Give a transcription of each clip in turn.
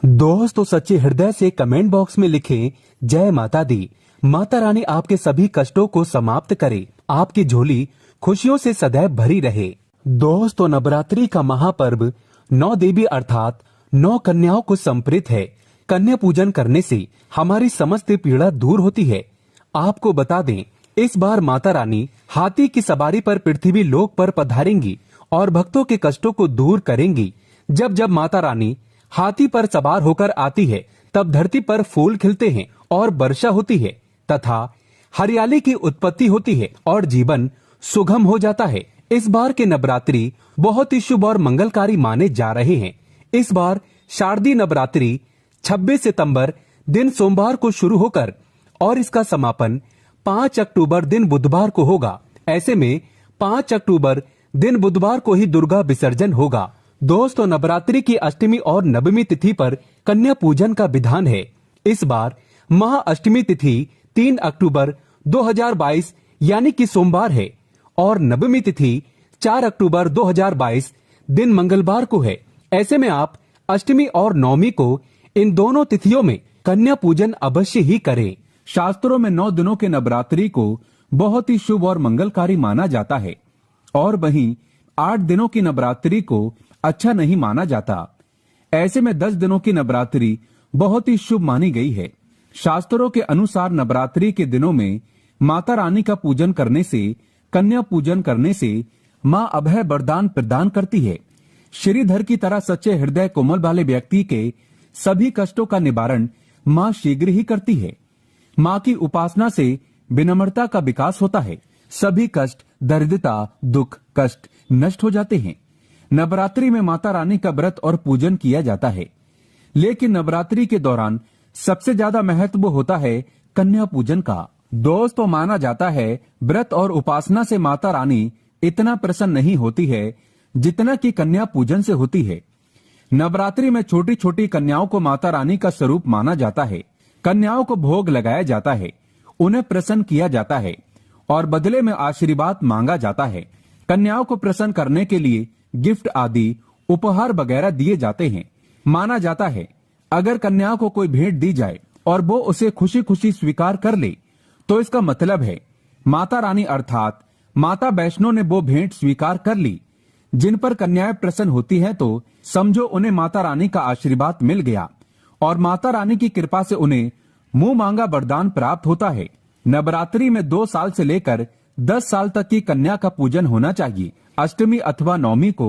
दोस्तों सच्चे हृदय से कमेंट बॉक्स में लिखें जय माता दी। माता रानी आपके सभी कष्टों को समाप्त करे, आपकी झोली खुशियों से सदैव भरी रहे। दोस्तों नवरात्रि का महापर्व 9 देवी अर्थात 9 कन्याओं को समर्पित है। कन्या पूजन करने से हमारी समस्त पीड़ा दूर होती है। आपको बता दें, इस बार माता रानी हाथी की सवारी पर पृथ्वी लोक पर पधारेंगी और भक्तों के कष्टों को दूर करेंगी। जब जब माता रानी हाथी पर सवार होकर आती है, तब धरती पर फूल खिलते हैं और वर्षा होती है तथा हरियाली की उत्पत्ति होती है और जीवन सुगम हो जाता है। इस बार के नवरात्रि बहुत ही शुभ और मंगलकारी माने जा रहे हैं। इस बार शारदीय नवरात्रि 26 सितंबर दिन सोमवार को शुरू होकर और इसका समापन 5 अक्टूबर दिन बुधवार को होगा। ऐसे में 5 अक्टूबर दिन बुधवार को ही दुर्गा विसर्जन होगा। दोस्तों नवरात्रि की अष्टमी और नवमी तिथि पर कन्या पूजन का विधान है। इस बार महाअष्टमी तिथि 3 अक्टूबर 2022 यानी कि सोमवार है और नवमी तिथि 4 अक्टूबर 2022 दिन मंगलवार को है। ऐसे में आप अष्टमी और नवमी को इन दोनों तिथियों में कन्या पूजन अवश्य ही करें। शास्त्रों में 9 दिनों के नवरात्रि को बहुत ही शुभ और मंगलकारी माना जाता है और वहीं 8 दिनों की नवरात्रि को अच्छा नहीं माना जाता। ऐसे में 10 दिनों की नवरात्रि बहुत ही शुभ मानी गई है। शास्त्रों के अनुसार नवरात्रि के दिनों में माता रानी का पूजन करने से, कन्या पूजन करने से माँ अभय वरदान प्रदान करती है। श्रीधर की तरह सच्चे हृदय कोमल वाले व्यक्ति के सभी कष्टों का निवारण माँ शीघ्र ही करती है। माँ की उपासना से विनम्रता का विकास होता है। सभी कष्ट, दरिद्रता, दुख, कष्ट नष्ट हो जाते हैं। नवरात्रि में माता रानी का व्रत और पूजन किया जाता है, लेकिन नवरात्रि के दौरान सबसे ज्यादा महत्व होता है कन्या पूजन का। दोस्तों माना जाता है व्रत और उपासना से माता रानी इतना प्रसन्न नहीं होती है जितना कि कन्या पूजन से होती है। नवरात्रि में छोटी छोटी कन्याओं को माता रानी का स्वरूप माना जाता है। कन्याओं को भोग लगाया जाता है, उन्हें प्रसन्न किया जाता है और बदले में आशीर्वाद मांगा जाता है। कन्याओं को प्रसन्न करने के लिए गिफ्ट आदि उपहार वगैरह दिए जाते हैं। माना जाता है अगर कन्या को कोई भेंट दी जाए और वो उसे खुशी खुशी स्वीकार कर ले तो इसका मतलब है माता रानी अर्थात माता वैष्णो ने वो भेंट स्वीकार कर ली। जिन पर कन्याएं प्रसन्न होती हैं तो समझो उन्हें माता रानी का आशीर्वाद मिल गया और माता रानी की कृपा से उन्हें मुंह मांगा वरदान प्राप्त होता है। नवरात्रि में 2 साल से लेकर 10 साल तक की कन्या का पूजन होना चाहिए। अष्टमी अथवा नवमी को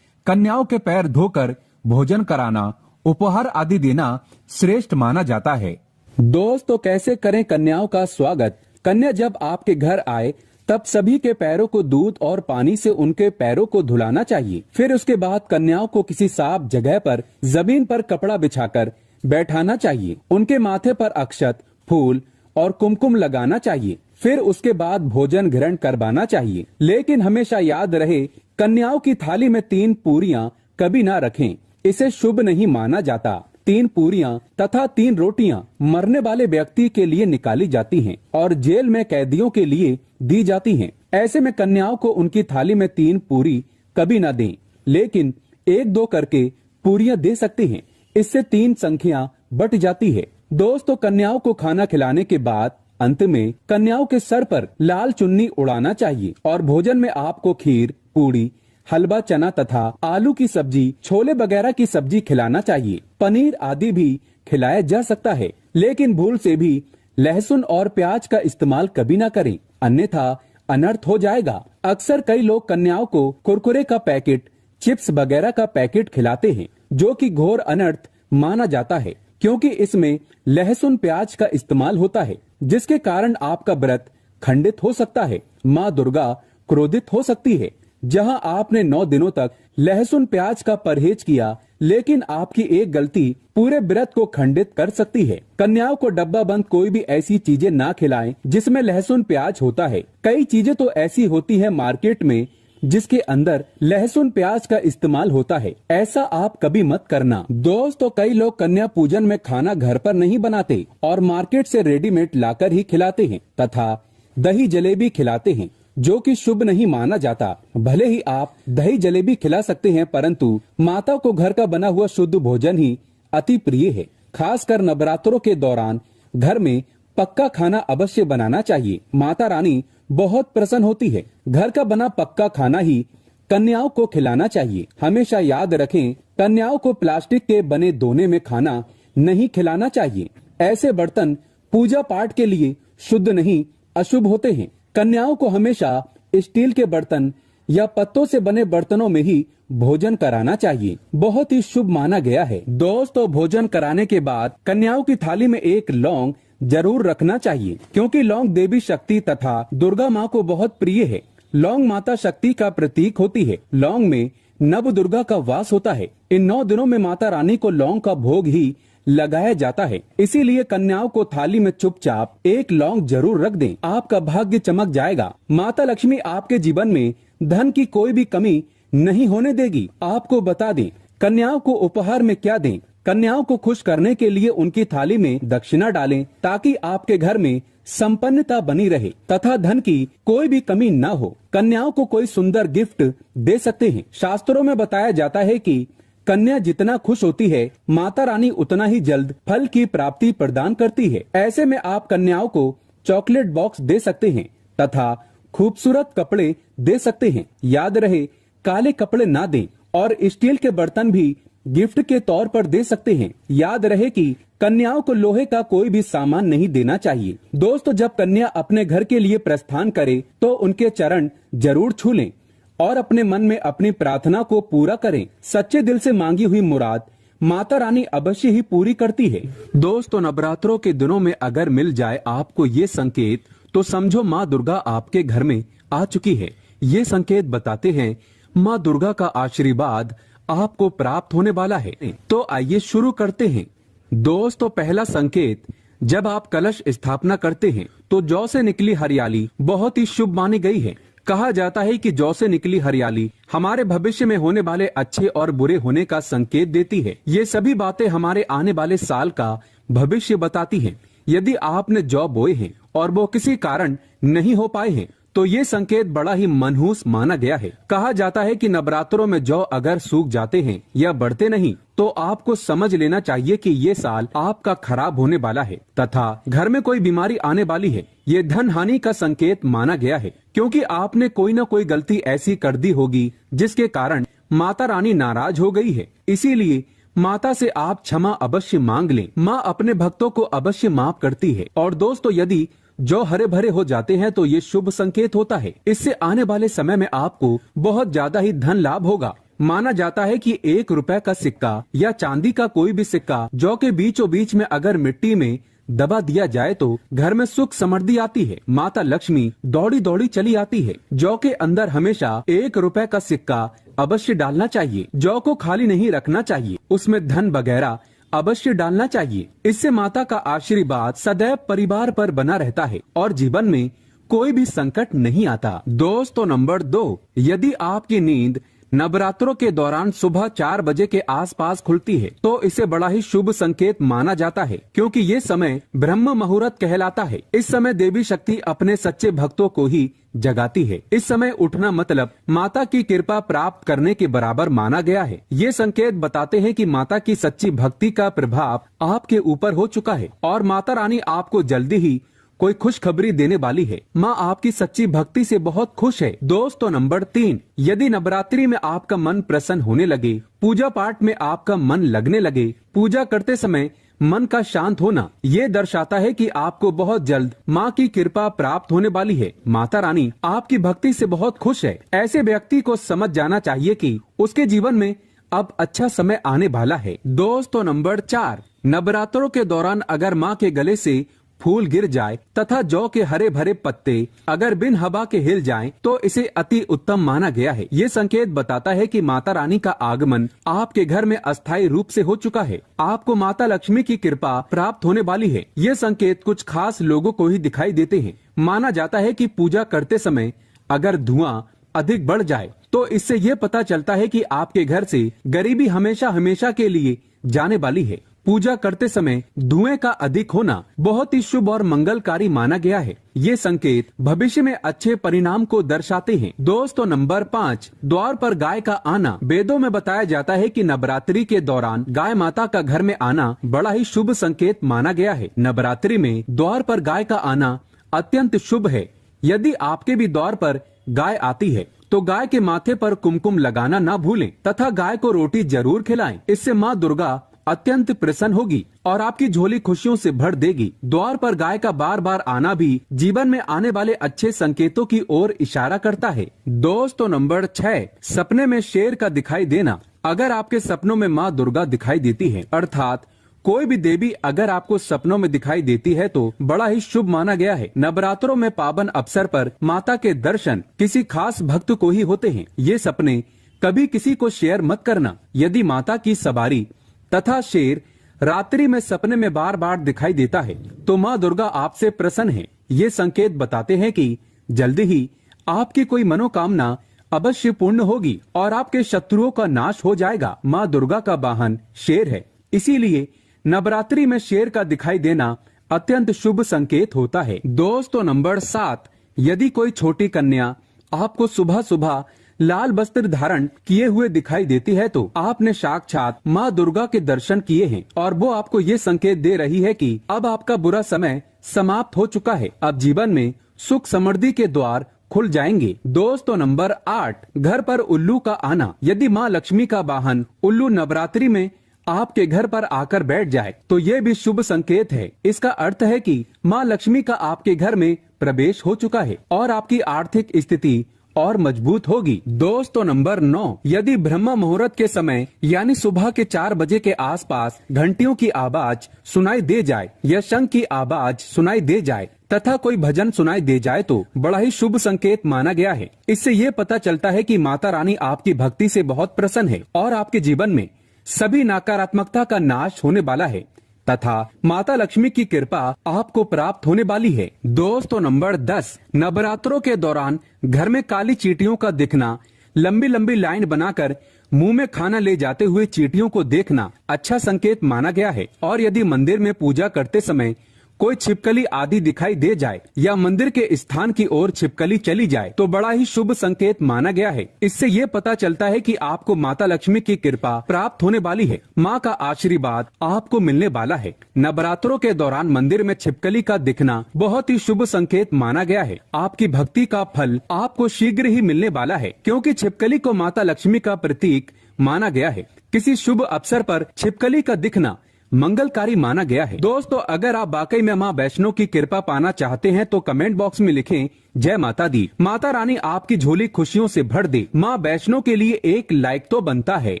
कन्याओं के पैर धोकर भोजन कराना, उपहार आदि देना श्रेष्ठ माना जाता है। दोस्तों कैसे करें कन्याओं का स्वागत। कन्या जब आपके घर आए तब सभी के पैरों को दूध और पानी से उनके पैरों को धुलाना चाहिए। फिर उसके बाद कन्याओं को किसी साफ जगह पर जमीन पर कपड़ा बिछाकर बैठाना चाहिए। उनके माथे पर अक्षत, फूल और कुमकुम लगाना चाहिए। फिर उसके बाद भोजन ग्रहण करवाना चाहिए। लेकिन हमेशा याद रहे कन्याओं की थाली में 3 पूरियां कभी ना रखें, इसे शुभ नहीं माना जाता। 3 पूरियां तथा 3 रोटियां मरने वाले व्यक्ति के लिए निकाली जाती हैं और जेल में कैदियों के लिए दी जाती हैं। ऐसे में कन्याओं को उनकी थाली में 3 पूरी कभी ना दें, लेकिन 1-2 करके पूरियां दे सकते हैं। इससे 3 संख्या बट जाती है। दोस्तों कन्याओं को खाना खिलाने के बाद अंत में कन्याओं के सर पर लाल चुन्नी उड़ाना चाहिए और भोजन में आपको खीर, पूड़ी, हलवा, चना तथा आलू की सब्जी, छोले वगैरह की सब्जी खिलाना चाहिए। पनीर आदि भी खिलाया जा सकता है, लेकिन भूल से भी लहसुन और प्याज का इस्तेमाल कभी ना करें, अन्यथा अनर्थ हो जाएगा। अक्सर कई लोग कन्याओं को कुरकुरे का पैकेट, चिप्स वगैरह का पैकेट खिलाते हैं, जो कि घोर अनर्थ माना जाता है, क्योंकि इसमें लहसुन प्याज का इस्तेमाल होता है, जिसके कारण आपका व्रत खंडित हो सकता है। माँ दुर्गा क्रोधित हो सकती है। जहां आपने 9 दिनों तक लहसुन प्याज का परहेज किया, लेकिन आपकी एक गलती पूरे व्रत को खंडित कर सकती है। कन्याओं को डब्बा बंद कोई भी ऐसी चीजें ना खिलाएं जिसमें लहसुन प्याज होता है। कई चीजें तो ऐसी होती है मार्केट में जिसके अंदर लहसुन प्याज का इस्तेमाल होता है, ऐसा आप कभी मत करना। दोस्तों कई लोग कन्या पूजन में खाना घर पर नहीं बनाते और मार्केट से रेडीमेड लाकर ही खिलाते हैं तथा दही जलेबी खिलाते हैं, जो कि शुभ नहीं माना जाता। भले ही आप दही जलेबी खिला सकते हैं, परंतु माता को घर का बना हुआ शुद्ध भोजन ही अति प्रिय है। खासकर नवरात्रों के दौरान घर में पक्का खाना अवश्य बनाना चाहिए। माता रानी बहुत प्रसन्न होती है। घर का बना पक्का खाना ही कन्याओं को खिलाना चाहिए। हमेशा याद रखें, कन्याओं को प्लास्टिक के बने दोने में खाना नहीं खिलाना चाहिए। ऐसे बर्तन पूजा पाठ के लिए शुद्ध नहीं, अशुभ होते हैं। कन्याओं को हमेशा स्टील के बर्तन या पत्तों से बने बर्तनों में ही भोजन कराना चाहिए। बहुत ही शुभ माना गया है। दोस्तों, भोजन कराने के बाद कन्याओं की थाली में एक लौंग जरूर रखना चाहिए, क्योंकि लौंग देवी शक्ति तथा दुर्गा माँ को बहुत प्रिय है। लौंग माता शक्ति का प्रतीक होती है। लौंग में नव दुर्गा का वास होता है। इन 9 दिनों में माता रानी को लौंग का भोग ही लगाया जाता है। इसीलिए कन्याओं को थाली में चुपचाप एक लौंग जरूर रख दें। आपका भाग्य चमक जाएगा। माता लक्ष्मी आपके जीवन में धन की कोई भी कमी नहीं होने देगी। आपको बता दें, कन्याओं को उपहार में क्या दें। कन्याओं को खुश करने के लिए उनकी थाली में दक्षिणा डालें, ताकि आपके घर में संपन्नता बनी रहे तथा धन की कोई भी कमी न हो। कन्याओं को कोई सुंदर गिफ्ट दे सकते हैं। शास्त्रों में बताया जाता है कि कन्या जितना खुश होती है, माता रानी उतना ही जल्द फल की प्राप्ति प्रदान करती है। ऐसे में आप कन्याओं को चॉकलेट बॉक्स दे सकते हैं तथा खूबसूरत कपड़े दे सकते हैं। याद रहे, काले कपड़े ना दें और स्टील के बर्तन भी गिफ्ट के तौर पर दे सकते हैं। याद रहे कि कन्याओं को लोहे का कोई भी सामान नहीं देना चाहिए। दोस्तों, जब कन्या अपने घर के लिए प्रस्थान करे तो उनके चरण जरूर छू लें और अपने मन में अपनी प्रार्थना को पूरा करें। सच्चे दिल से मांगी हुई मुराद माता रानी अवश्य ही पूरी करती है। दोस्तों, नवरात्रों के दिनों में अगर मिल जाए आपको ये संकेत, तो समझो माँ दुर्गा आपके घर में आ चुकी है। ये संकेत बताते हैं माँ दुर्गा का आशीर्वाद आपको प्राप्त होने वाला है। तो आइए शुरू करते हैं। दोस्तों, पहला संकेत, जब आप कलश स्थापना करते हैं तो जौ से निकली हरियाली बहुत ही शुभ मानी गई है। कहा जाता है कि जौ से निकली हरियाली हमारे भविष्य में होने वाले अच्छे और बुरे होने का संकेत देती है। ये सभी बातें हमारे आने वाले साल का भविष्य बताती हैं। यदि आपने जौ बोए हैं और वो किसी कारण नहीं हो पाए हैं, तो ये संकेत बड़ा ही मनहूस माना गया है। कहा जाता है कि नवरात्रों में जौ अगर सूख जाते हैं या बढ़ते नहीं, तो आपको समझ लेना चाहिए कि ये साल आपका खराब होने वाला है तथा घर में कोई बीमारी आने वाली है। ये धन हानि का संकेत माना गया है, क्योंकि आपने कोई न कोई गलती ऐसी कर दी होगी जिसके कारण माता रानी नाराज हो गई है। इसीलिए माता से आप क्षमा अवश्य मांग लें। माँ अपने भक्तों को अवश्य माफ करती है। और दोस्तों, यदि जो हरे भरे हो जाते हैं तो ये शुभ संकेत होता है। इससे आने वाले समय में आपको बहुत ज्यादा ही धन लाभ होगा। माना जाता है कि 1 रुपए का सिक्का या चांदी का कोई भी सिक्का जौ के बीचों बीच में अगर मिट्टी में दबा दिया जाए तो घर में सुख समृद्धि आती है। माता लक्ष्मी दौड़ी दौड़ी चली आती है। जौ के अंदर हमेशा 1 रुपए का सिक्का अवश्य डालना चाहिए। जौ को खाली नहीं रखना चाहिए, उसमें धन वगैरह अवश्य डालना चाहिए। इससे माता का आशीर्वाद सदैव परिवार पर बना रहता है और जीवन में कोई भी संकट नहीं आता। दोस्तों, नंबर 2, यदि आपकी नींद नवरात्रों के दौरान सुबह 4 बजे के आसपास खुलती है तो इसे बड़ा ही शुभ संकेत माना जाता है, क्योंकि ये समय ब्रह्म मुहूर्त कहलाता है। इस समय देवी शक्ति अपने सच्चे भक्तों को ही जगाती है। इस समय उठना मतलब माता की कृपा प्राप्त करने के बराबर माना गया है। ये संकेत बताते हैं कि माता की सच्ची भक्ति का प्रभाव आपके ऊपर हो चुका है और माता रानी आपको जल्दी ही कोई खुशखबरी देने वाली है। माँ आपकी सच्ची भक्ति से बहुत खुश है। दोस्तों, नंबर 3, यदि नवरात्रि में आपका मन प्रसन्न होने लगे, पूजा पाठ में आपका मन लगने लगे, पूजा करते समय मन का शांत होना, ये दर्शाता है कि आपको बहुत जल्द माँ की कृपा प्राप्त होने वाली है। माता रानी आपकी भक्ति से बहुत खुश है। ऐसे व्यक्ति को समझ जाना चाहिए कि उसके जीवन में अब अच्छा समय आने वाला है। दोस्तों, नंबर 4, नवरात्रों के दौरान अगर माँ के गले से फूल गिर जाए तथा जौ के हरे भरे पत्ते अगर बिन हवा के हिल जाएं, तो इसे अति उत्तम माना गया है। ये संकेत बताता है कि माता रानी का आगमन आपके घर में अस्थायी रूप से हो चुका है। आपको माता लक्ष्मी की कृपा प्राप्त होने वाली है। ये संकेत कुछ खास लोगों को ही दिखाई देते हैं। माना जाता है कि पूजा करते समय अगर धुआं अधिक बढ़ जाए तो इससे ये पता चलता है कि आपके घर से गरीबी हमेशा हमेशा के लिए जाने वाली है। पूजा करते समय धुएं का अधिक होना बहुत ही शुभ और मंगलकारी माना गया है। ये संकेत भविष्य में अच्छे परिणाम को दर्शाते हैं। दोस्तों नंबर 5, द्वार पर गाय का आना। वेदों में बताया जाता है कि नवरात्रि के दौरान गाय माता का घर में आना बड़ा ही शुभ संकेत माना गया है। नवरात्रि में द्वार पर गाय का आना अत्यंत शुभ है। यदि आपके भी द्वार पर गाय आती है तो गाय के माथे पर कुमकुम लगाना ना भूलें तथा गाय को रोटी जरूर खिलाएं। इससे माँ दुर्गा अत्यंत प्रसन्न होगी और आपकी झोली खुशियों से भर देगी। द्वार पर गाय का बार बार आना भी जीवन में आने वाले अच्छे संकेतों की ओर इशारा करता है। दोस्तों नंबर 6, सपने में शेर का दिखाई देना। अगर आपके सपनों में माँ दुर्गा दिखाई देती है, अर्थात कोई भी देवी अगर आपको सपनों में दिखाई देती है तो बड़ा ही शुभ माना गया है। नवरात्रों में पावन अवसर पर माता के दर्शन किसी खास भक्त को ही होते हैं। ये सपने कभी किसी को शेयर मत करना। यदि माता की सवारी तथा शेर रात्रि में सपने में बार बार दिखाई देता है तो माँ दुर्गा आपसे प्रसन्न है। ये संकेत बताते हैं कि जल्दी ही आपकी कोई मनोकामना अवश्य पूर्ण होगी और आपके शत्रुओं का नाश हो जाएगा। माँ दुर्गा का वाहन शेर है, इसीलिए नवरात्रि में शेर का दिखाई देना अत्यंत शुभ संकेत होता है। दोस्तों नंबर 7, यदि कोई छोटी कन्या आपको सुबह सुबह लाल वस्त्र धारण किए हुए दिखाई देती है तो आपने साक्षात माँ दुर्गा के दर्शन किए हैं और वो आपको ये संकेत दे रही है कि अब आपका बुरा समय समाप्त हो चुका है। अब जीवन में सुख समृद्धि के द्वार खुल जाएंगे। दोस्तों नंबर 8, घर पर उल्लू का आना। यदि माँ लक्ष्मी का वाहन उल्लू नवरात्रि में आपके घर पर आकर बैठ जाए तो ये भी शुभ संकेत है। इसका अर्थ है कि माँ लक्ष्मी का आपके घर में प्रवेश हो चुका है और आपकी आर्थिक स्थिति और मजबूत होगी। दोस्तों नंबर 9, यदि ब्रह्म मुहूर्त के समय यानी सुबह के 4 बजे के आसपास घंटियों की आवाज सुनाई दे जाए या शंख की आवाज सुनाई दे जाए तथा कोई भजन सुनाई दे जाए तो बड़ा ही शुभ संकेत माना गया है। इससे ये पता चलता है कि माता रानी आपकी भक्ति से बहुत प्रसन्न है और आपके जीवन में सभी नकारात्मकता का नाश होने वाला है तथा माता लक्ष्मी की कृपा आपको प्राप्त होने वाली है। दोस्तों नंबर 10, नवरात्रों के दौरान घर में काली चींटियों का दिखना, लंबी लंबी लाइन बनाकर मुंह में खाना ले जाते हुए चींटियों को देखना अच्छा संकेत माना गया है। और यदि मंदिर में पूजा करते समय कोई छिपकली आदि दिखाई दे जाए या मंदिर के स्थान की ओर छिपकली चली जाए तो बड़ा ही शुभ संकेत माना गया है। इससे ये पता चलता है कि आपको माता लक्ष्मी की कृपा प्राप्त होने वाली है, माँ का आशीर्वाद आपको मिलने वाला है। नवरात्रों के दौरान मंदिर में छिपकली का दिखना बहुत ही शुभ संकेत माना गया है। आपकी भक्ति का फल आपको शीघ्र ही मिलने वाला है, क्योंकि छिपकली को माता लक्ष्मी का प्रतीक माना गया है। किसी शुभ अवसर पर छिपकली का दिखना मंगलकारी माना गया है। दोस्तों अगर आप वाकई में माँ वैष्णो की कृपा पाना चाहते हैं तो कमेंट बॉक्स में लिखें जय माता दी। माता रानी आपकी झोली खुशियों से भर दे। माँ वैष्णो के लिए एक लाइक तो बनता है।